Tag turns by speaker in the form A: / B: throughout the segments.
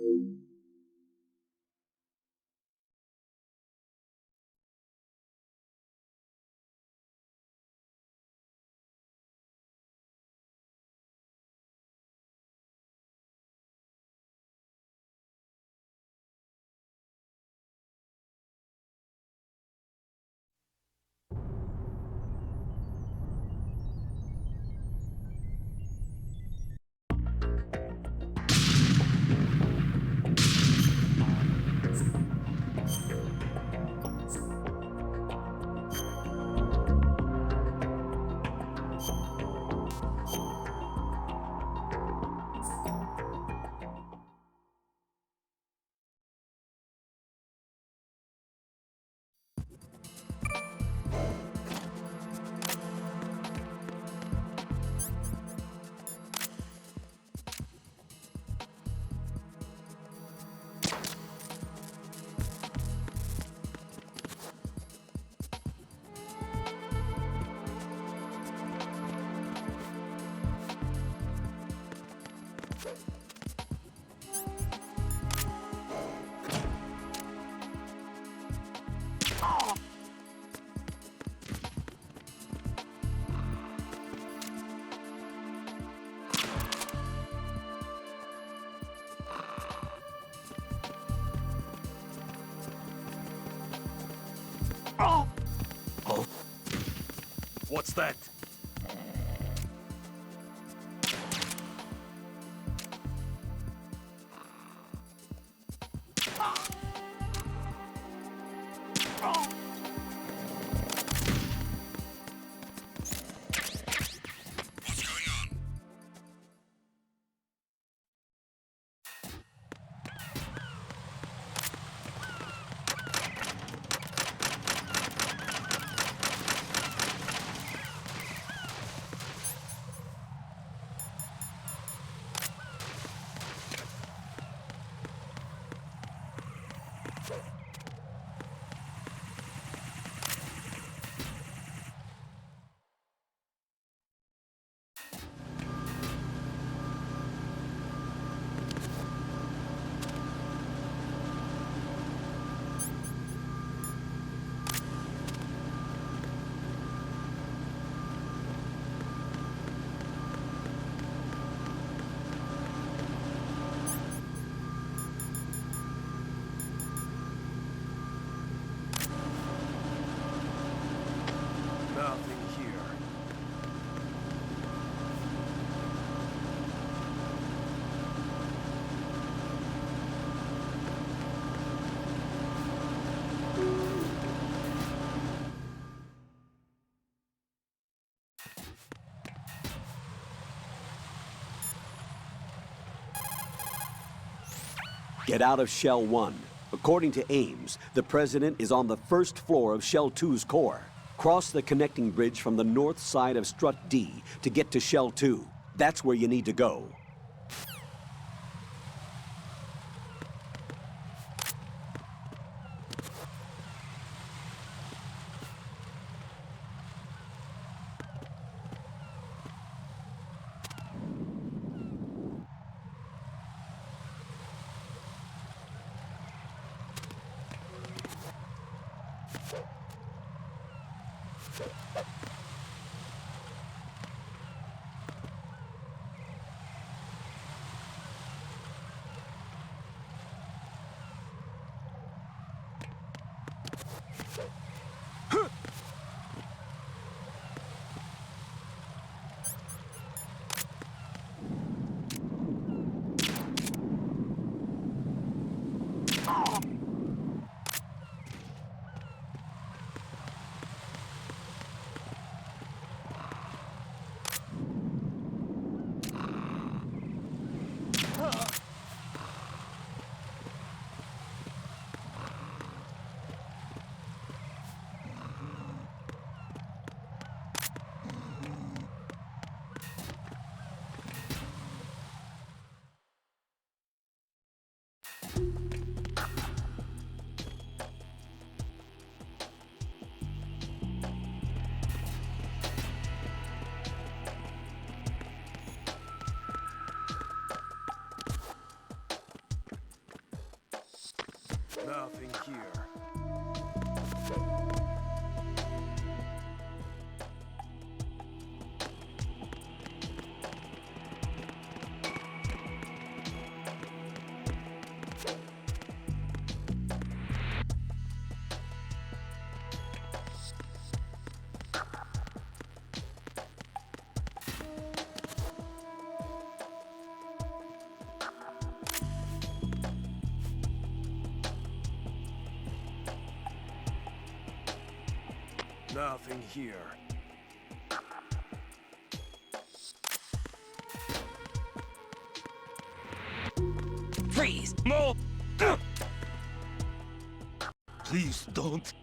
A: Oh! What's that? Nothing here.
B: Get out of Shell 1. According to Ames, the President is on the first floor of Shell 2's core. Cross the connecting bridge from the north side of Strut D to get to Shell 2. That's where you need to go.
A: Nothing here. Nothing here.
C: Freeze!
A: No! Please don't.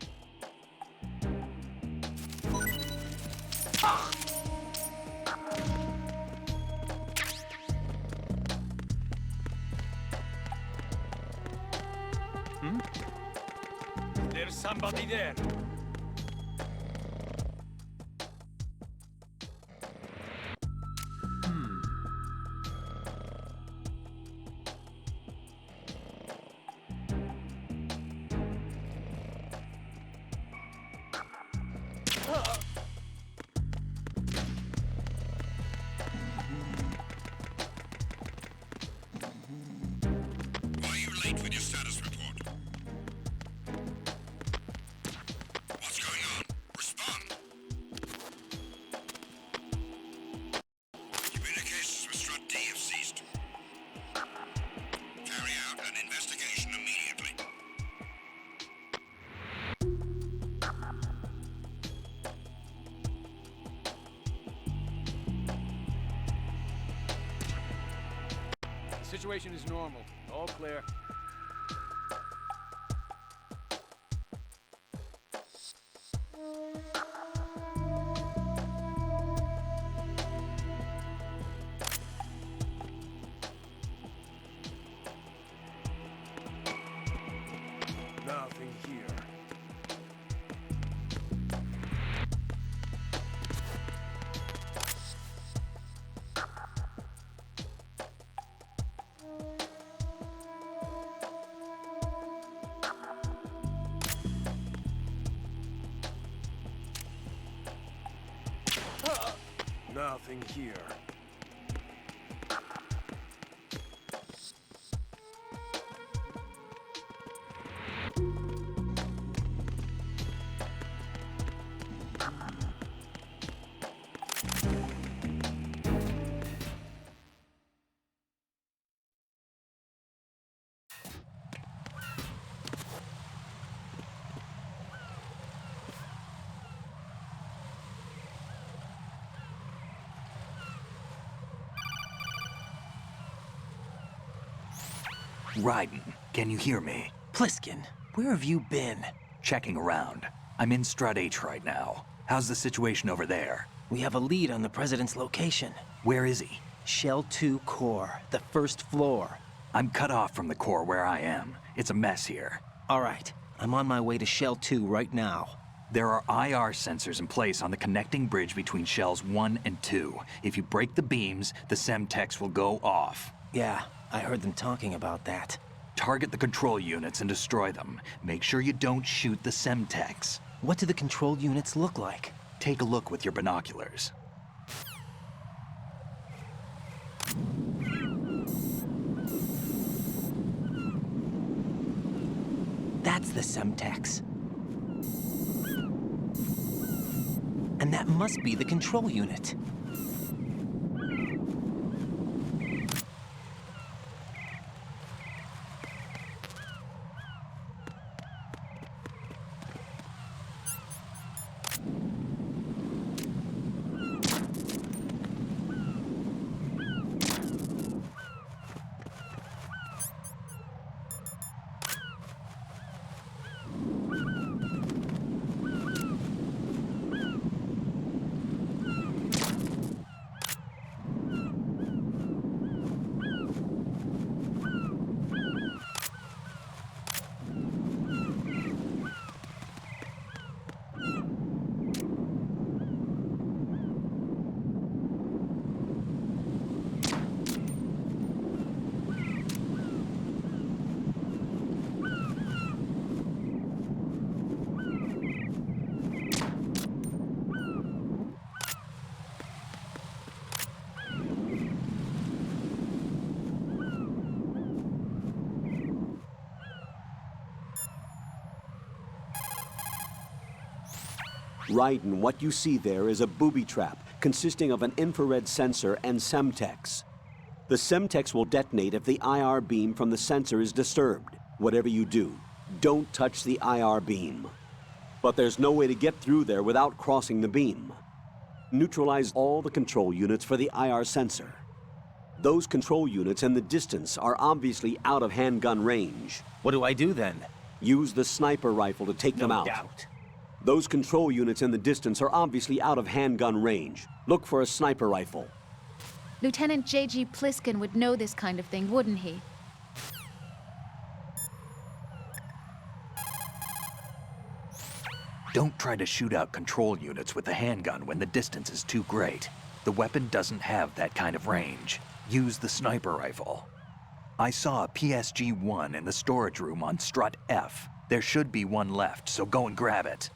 A: There's somebody there.
D: Why are you late with your status report? What's going on? Respond! Communications with Strut D have ceased. Carry out an investigation immediately.
A: The situation is normal. All clear. Nothing here. Nothing here.
C: Raiden, can you hear me?
E: Pliskin, where have you been?
C: Checking around. I'm in Strut H right now. How's the situation over there?
E: We have a lead on the President's location.
C: Where is he?
E: Shell 2 core, the first floor.
C: I'm cut off from the core where I am. It's a mess here.
E: All right, I'm on my way to Shell 2 right now.
C: There are IR sensors in place on the connecting bridge between Shells 1 and 2. If you break the beams, the Semtex will go off.
E: Yeah, I heard them talking about that.
C: Target the control units and destroy them. Make sure you don't shoot the Semtex.
E: What do the control units look like?
C: Take a look with your binoculars.
E: That's the Semtex. And that must be the control unit.
B: Right, and what you see there is a booby trap consisting of an infrared sensor and Semtex. The Semtex will detonate if the IR beam from the sensor is disturbed. Whatever you do, don't touch the IR beam. But there's no way to get through there without crossing the beam. Neutralize all the control units for the IR sensor. Those control units in the distance are obviously out of handgun range.
E: What do I do then?
B: Use the sniper rifle to take them out.
E: No doubt.
B: Those control units in the distance are obviously out of handgun range. Look for a sniper rifle.
F: Lieutenant J.G. Pliskin would know this kind of thing, wouldn't he?
C: Don't try to shoot out control units with the handgun when the distance is too great. The weapon doesn't have that kind of range. Use the sniper rifle. I saw a PSG-1 in the storage room on strut F. There should be one left, so go and grab it.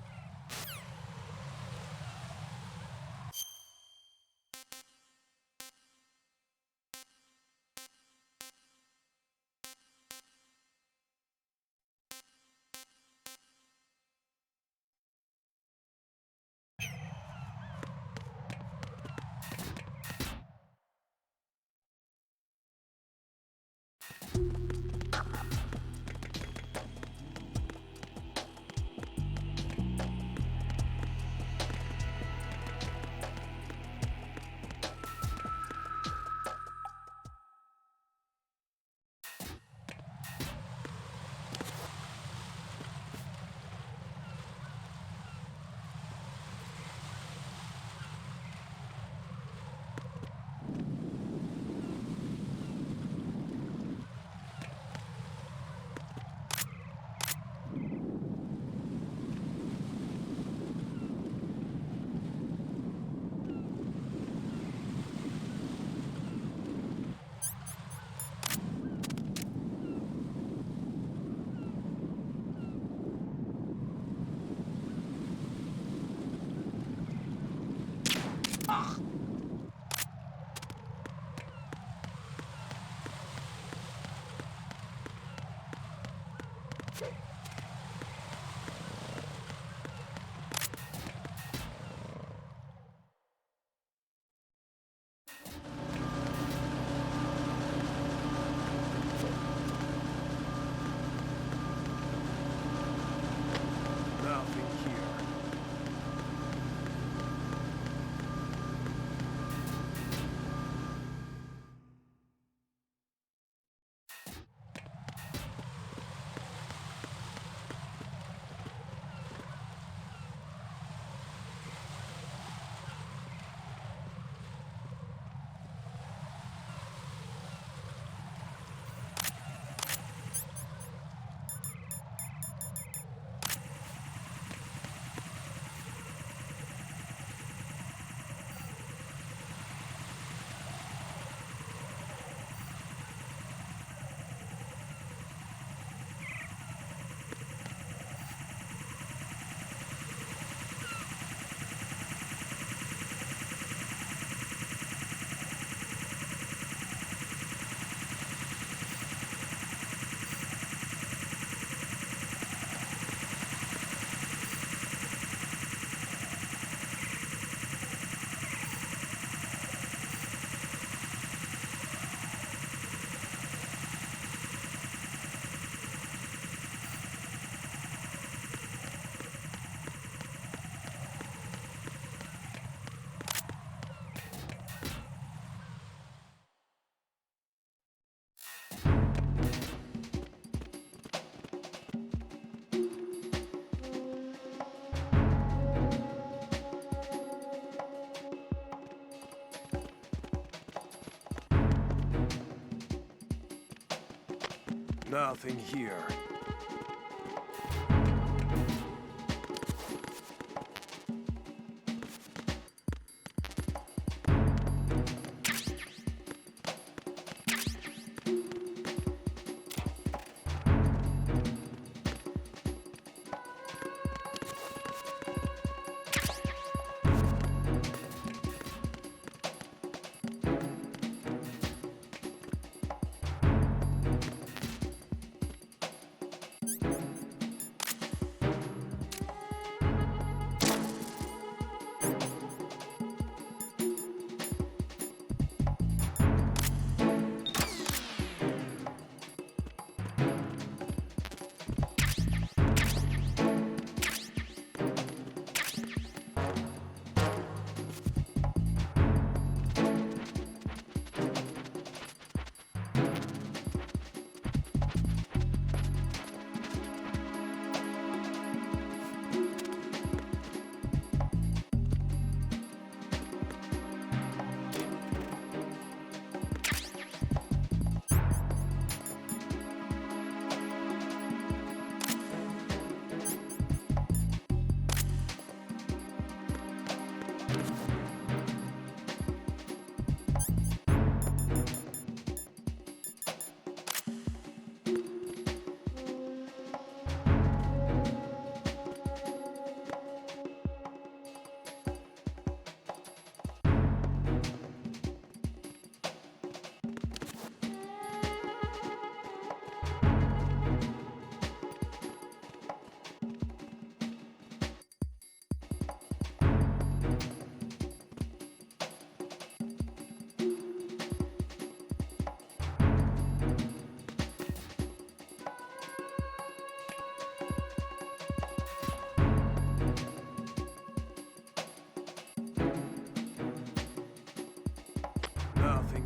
A: Nothing here.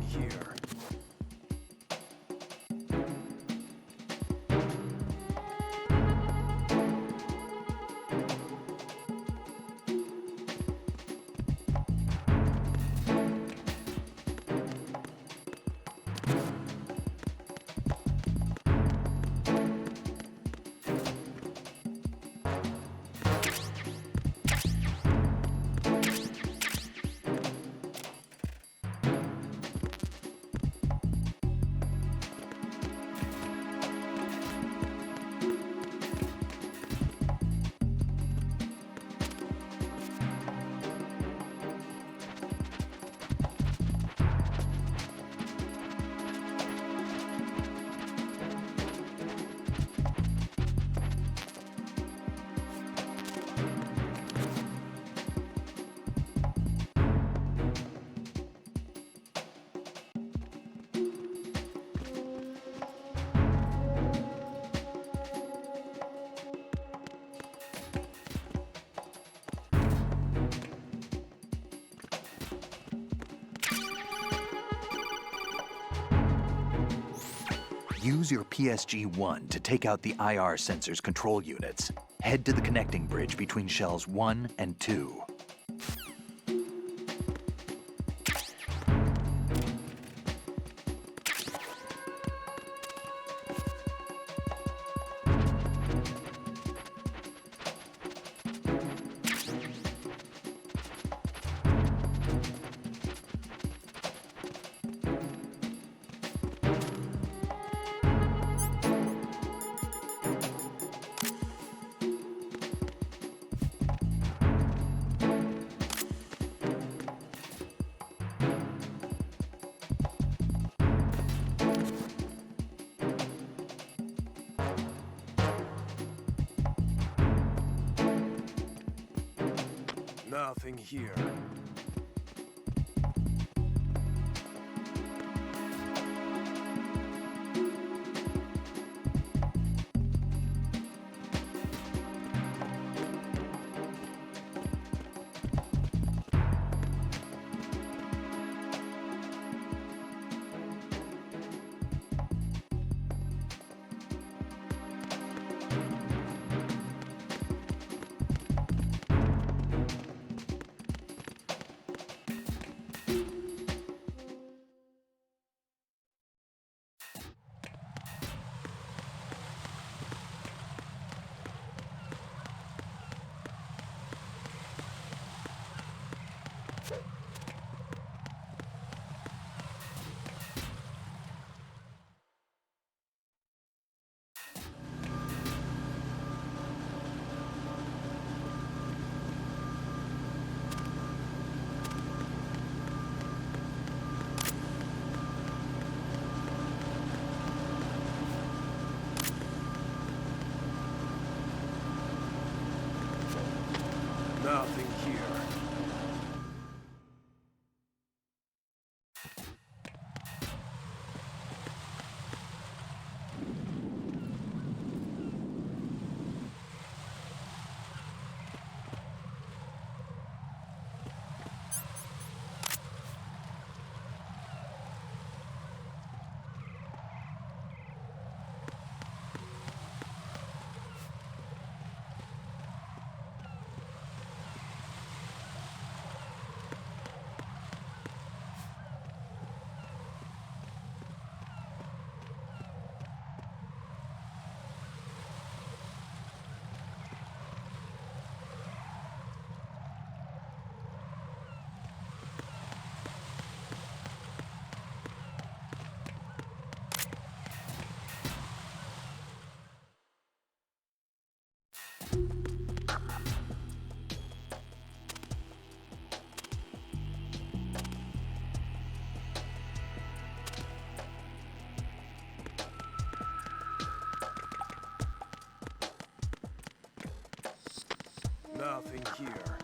A: here.
C: Use your PSG-1 to take out the IR sensor's control units. Head to the connecting bridge between shells 1 and 2.
A: Nothing here. Nothing here. Nothing here.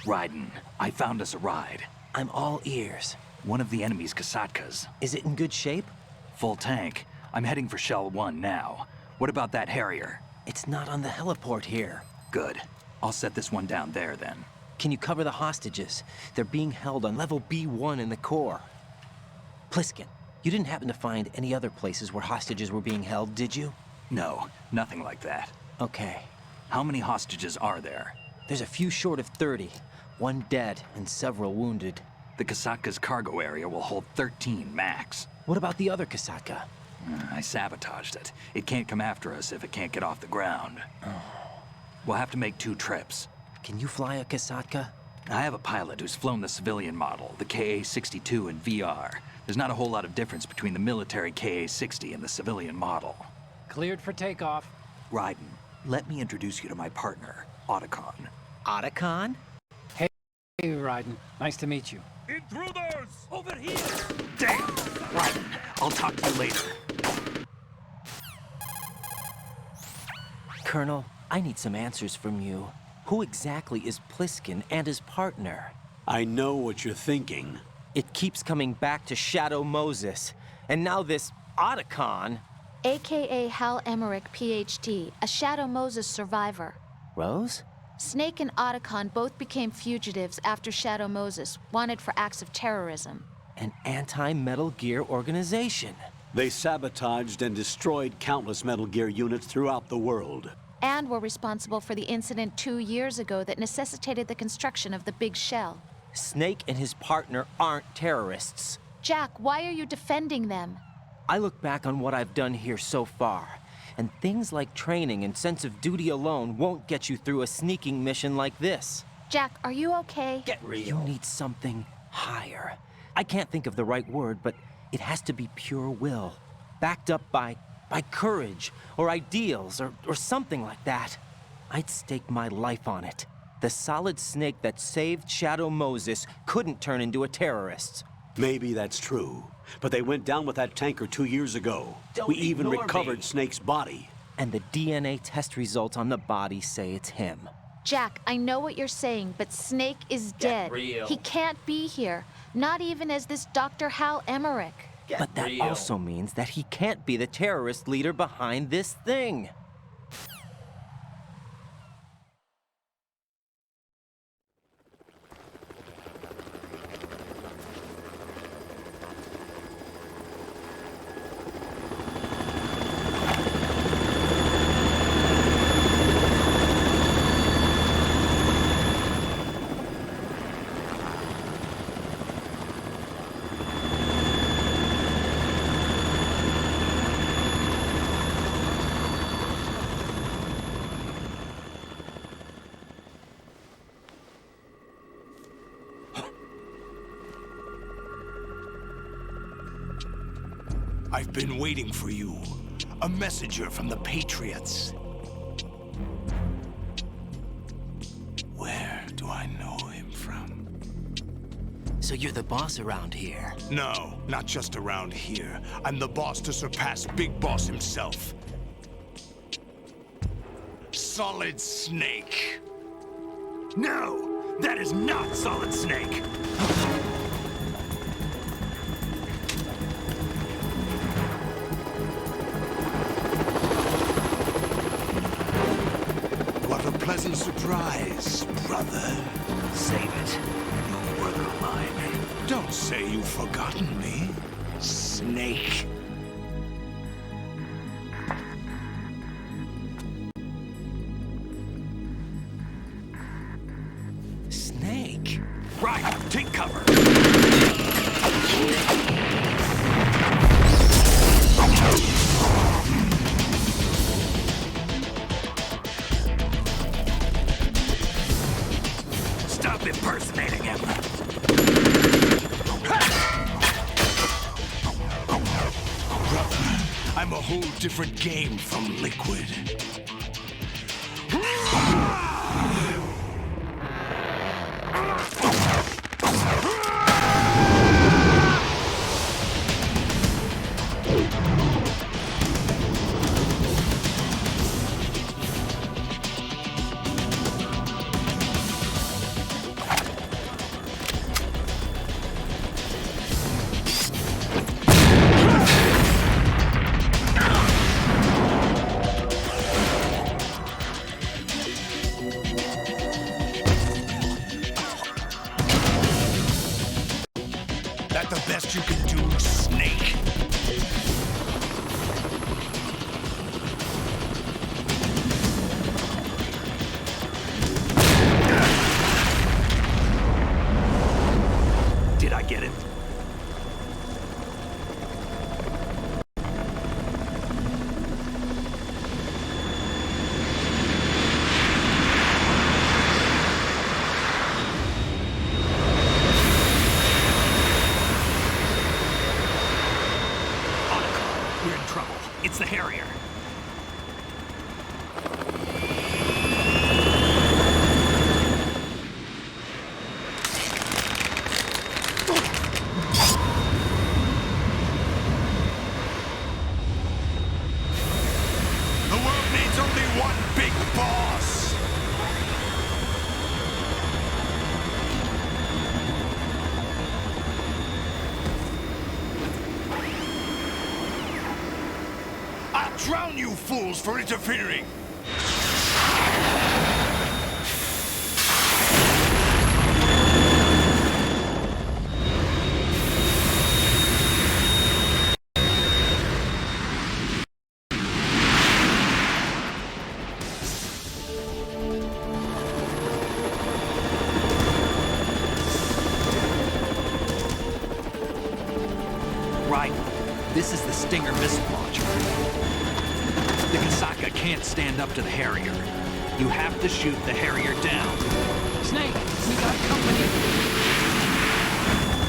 C: Raiden, I found us a ride.
E: I'm all ears.
C: One of the enemy's Kasatkas.
E: Is it in good shape?
C: Full tank. I'm heading for Shell 1 now. What about that Harrier?
E: It's not on the heliport here.
C: Good. I'll set this one down there then.
E: Can you cover the hostages? They're being held on level B1 in the core. Pliskin, you didn't happen to find any other places where hostages were being held, did you?
C: No, nothing like that.
E: Okay.
C: How many hostages are there?
E: There's a few short of 30. One dead and several wounded.
C: The Kasatka's cargo area will hold 13 max.
E: What about the other Kasatka?
C: I sabotaged it. It can't come after us if it can't get off the ground. We'll have to make 2 trips.
E: Can you fly a Kasatka?
C: I have a pilot who's flown the civilian model, the KA-62 in VR. There's not a whole lot of difference between the military KA-60 and the civilian model.
A: Cleared for takeoff.
C: Raiden, let me introduce you to my partner, Otacon.
E: Otacon?
A: Hey, Raiden. Nice to meet you.
D: Intruders!
C: Over here! Damn! Raiden, I'll talk to you later.
E: Colonel, I need some answers from you. Who exactly is Pliskin and his partner?
B: I know what you're thinking.
E: It keeps coming back to Shadow Moses. And now this Otacon.
F: AKA Hal Emmerich, PhD, a Shadow Moses survivor.
E: Rose?
F: Snake and Otacon both became fugitives after Shadow Moses, wanted for acts of terrorism.
E: An anti-Metal Gear organization.
B: They sabotaged and destroyed countless Metal Gear units throughout the world.
F: And were responsible for the incident 2 years ago that necessitated the construction of the Big Shell.
E: Snake and his partner aren't terrorists.
F: Jack, why are you defending them?
E: I look back on what I've done here so far, and things like training and sense of duty alone won't get you through a sneaking mission like this.
F: Jack, are you okay?
E: Get real. You need something higher. I can't think of the right word, but it has to be pure will, backed up by courage, or ideals, or something like that. I'd stake my life on it. The solid snake that saved Shadow Moses couldn't turn into a terrorist.
B: Maybe that's true, but they went down with that tanker 2 years ago.
E: Don't
B: We even
E: ignore
B: recovered
E: me.
B: Snake's body.
E: And the DNA test results on the body say it's him.
F: Jack, I know what you're saying, but Snake is dead.
E: real.
F: He can't be here, not even as this Dr. Hal Emmerich.
E: But that also means that he can't be the terrorist leader behind this thing.
D: I've been waiting for you. A messenger from the Patriots. Where do I know him from?
E: So you're the boss around here.
D: No, not just around here. I'm the boss to surpass Big Boss himself. Solid Snake.
C: No! That is not Solid Snake!
D: What a pleasant surprise, brother.
C: Save it. You brother of mine.
D: Don't say you've forgotten me, Snake.
E: Snake?
C: Right, take cover! Stop impersonating him!
D: Brother, I'm a whole different game from Liquid. best you can do, Snake?
C: Did I get it? We're in trouble. It's the Harrier.
D: The world needs only one big boss! I'll drown you fools for interfering!
C: Right. This is the Stinger missile launcher. The Kasaka can't stand up to the Harrier. You have to shoot the Harrier down.
A: Snake, we got company.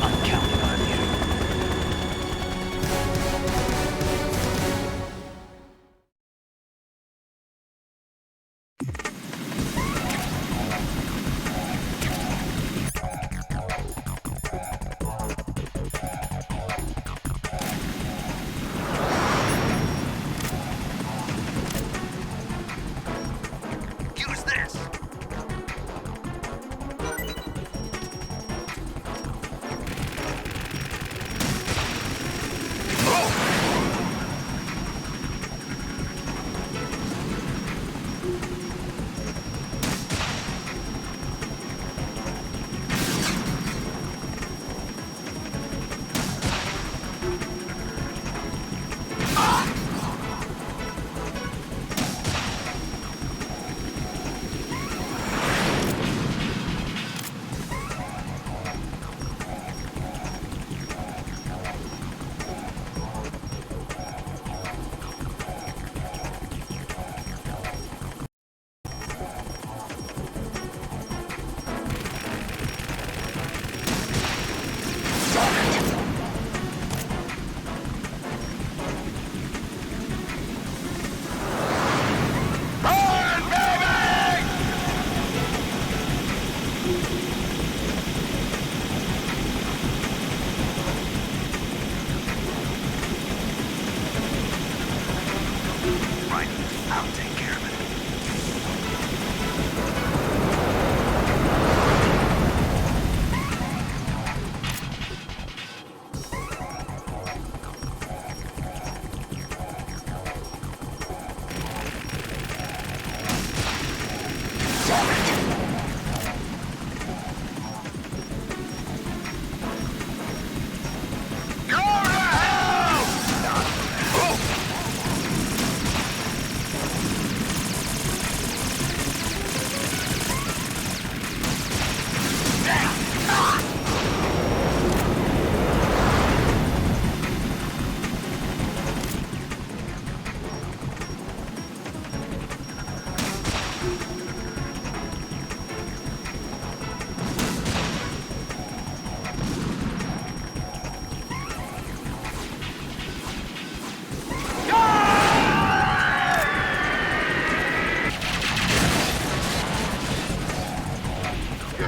C: I'm counting on you. Use this! Right. I'll take care of it.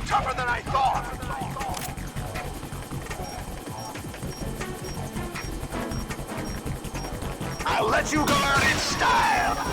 D: Tougher than I thought! I'll let you go out in style!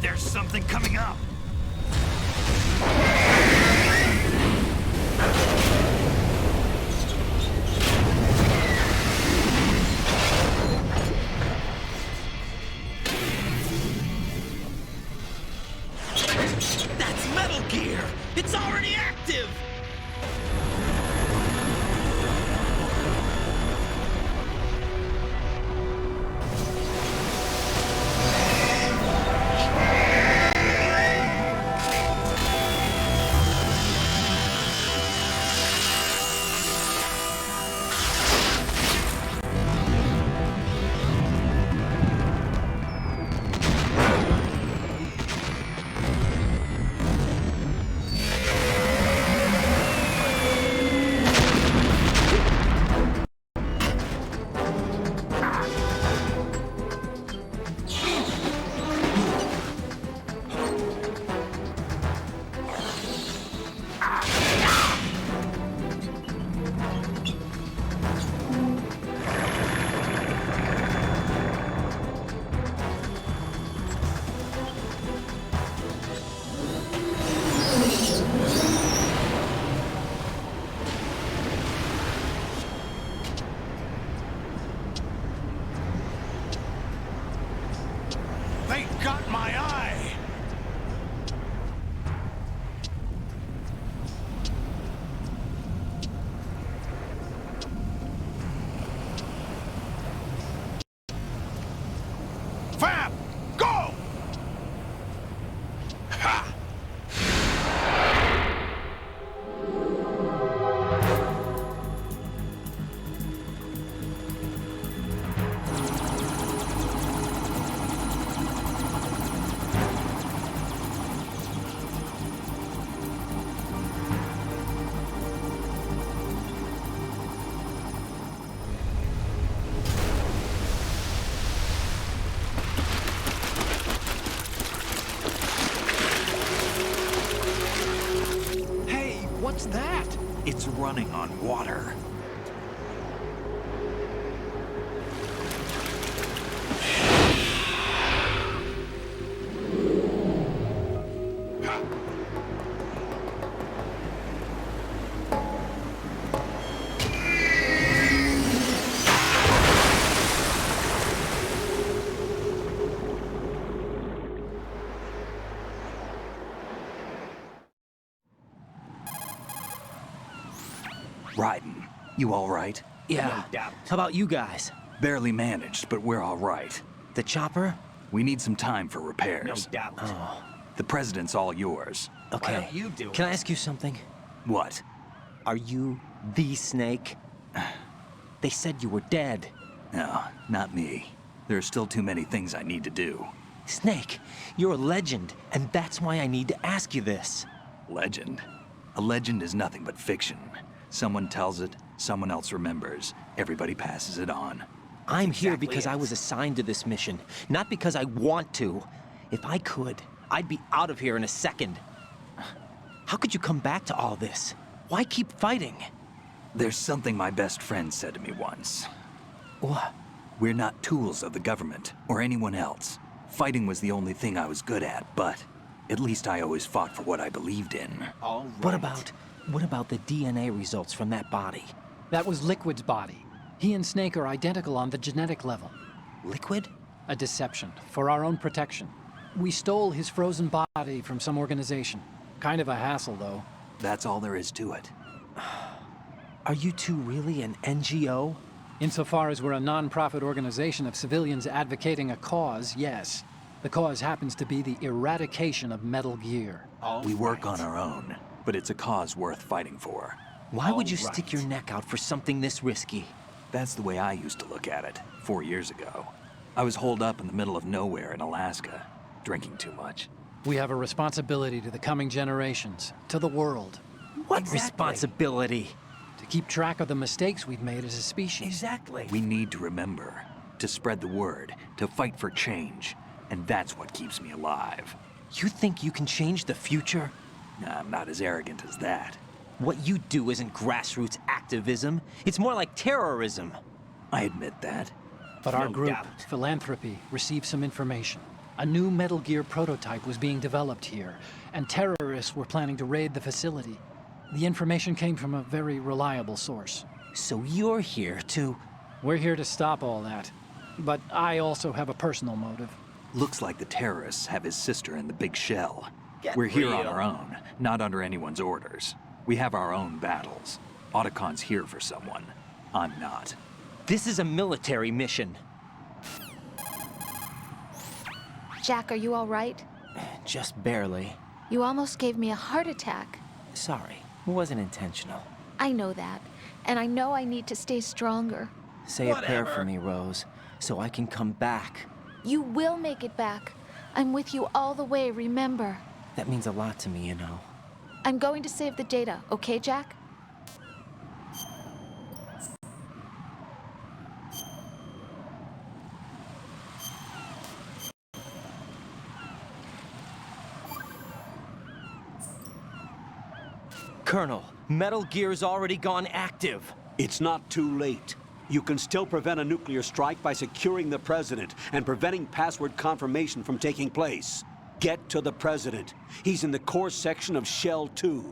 C: There's something coming up!
E: That's Metal Gear! It's already active!
D: They got my eye! Fab! Go! Ha!
C: What's that? It's running on water. Raiden, you all right?
E: Yeah. How about you guys?
C: Barely managed, but we're all right.
E: The chopper?
C: We need some time for repairs.
A: No doubt.
E: Oh,
C: The president's all yours.
E: okay.
A: Why don't you do
E: Can
A: it?
E: I ask you something?
C: What?
E: Are you the Snake? They said you were dead.
C: No, not me. There are still too many things I need to do.
E: Snake, you're a legend, and that's why I need to ask you this.
C: Legend? A legend is nothing but fiction. Someone tells it, someone else remembers. Everybody passes it on.
E: I'm here
A: exactly
E: because I
A: it.
E: was assigned to this mission, not because I want to. If I could, I'd be out of here in a second. How could you come back to all this? Why keep fighting?
C: There's something my best friend said to me once.
E: What?
C: We're not tools of the government or anyone else. Fighting was the only thing I was good at, but at least I always fought for what I believed in.
A: All right.
E: What about the DNA results from that body?
G: That was Liquid's body. He and Snake are identical on the genetic level.
E: Liquid?
G: A deception, for our own protection. We stole his frozen body from some organization. Kind of a hassle, though.
C: That's all there is to it.
E: Are you two really an NGO?
G: Insofar as we're a non-profit organization of civilians advocating a cause, yes. The cause happens to be the eradication of Metal Gear.
C: We work on our own, but it's a cause worth fighting for.
E: Why would you stick your neck out for something this risky?
C: That's the way I used to look at it 4 years ago. I was holed up in the middle of nowhere in Alaska, drinking too much.
G: We have a responsibility to the coming generations, to the world,
E: What responsibility?
G: to keep track of the mistakes we've made as a species.
E: Exactly.
C: We need to remember, to spread the word, to fight for change, and that's what keeps me alive.
E: You think you can change the future?
C: Nah, I'm not as arrogant as that.
E: What you do isn't grassroots activism. It's more like terrorism.
C: I admit that.
G: But our
A: No
G: group,
A: doubt.
G: Philanthropy, received some information. A new Metal Gear prototype was being developed here, and terrorists were planning to raid the facility. The information came from a very reliable source.
E: So you're here to...
G: We're here to stop all that. But I also have a personal motive.
C: Looks like the terrorists have his sister in the big shell.
E: Get
C: We're here on
E: real.
C: our own, not under anyone's orders. We have our own battles. Otacon's here for someone. I'm not.
E: This is a military mission.
F: Jack, are you all right?
E: Just barely.
F: You almost gave me a heart attack.
E: Sorry, it wasn't intentional.
F: I know that, and I know I need to stay stronger.
E: Say a prayer for me, Rose, so I can come back.
F: You will make it back. I'm with you all the way, remember.
E: That means a lot to me, you know.
F: I'm going to save the data, okay, Jack?
E: Colonel, Metal Gear's already gone active.
B: It's not too late. You can still prevent a nuclear strike by securing the President and preventing password confirmation from taking place. Get to the President. He's in the core section of Shell 2.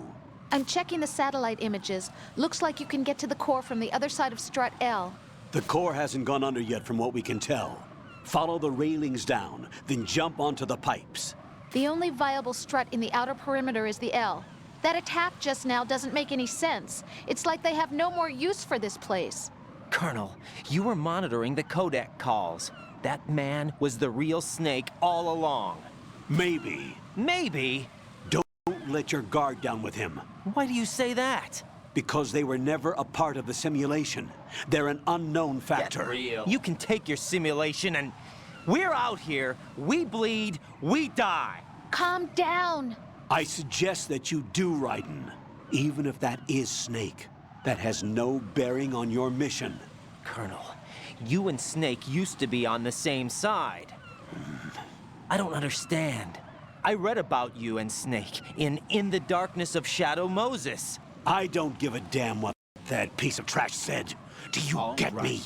F: I'm checking the satellite images. Looks like you can get to the core from the other side of Strut L.
B: The core hasn't gone under yet from what we can tell. Follow the railings down, then jump onto the pipes.
F: The only viable strut in the outer perimeter is the L. That attack just now doesn't make any sense. It's like they have no more use for this place.
E: Colonel, you were monitoring the codec calls. That man was the real Snake all along.
B: Maybe.
E: Maybe?
B: Don't let your guard down with him.
E: Why do you say that?
B: Because they were never a part of the simulation. They're an unknown factor.
E: You can take your simulation and... We're out here, we bleed, we die.
F: Calm down.
B: I suggest that you do, Raiden. Even if that is Snake. That has no bearing on your mission.
E: Colonel, you and Snake used to be on the same side. I don't understand. I read about you and Snake in the Darkness of Shadow Moses.
B: I don't give a damn what that piece of trash said. Do you get me?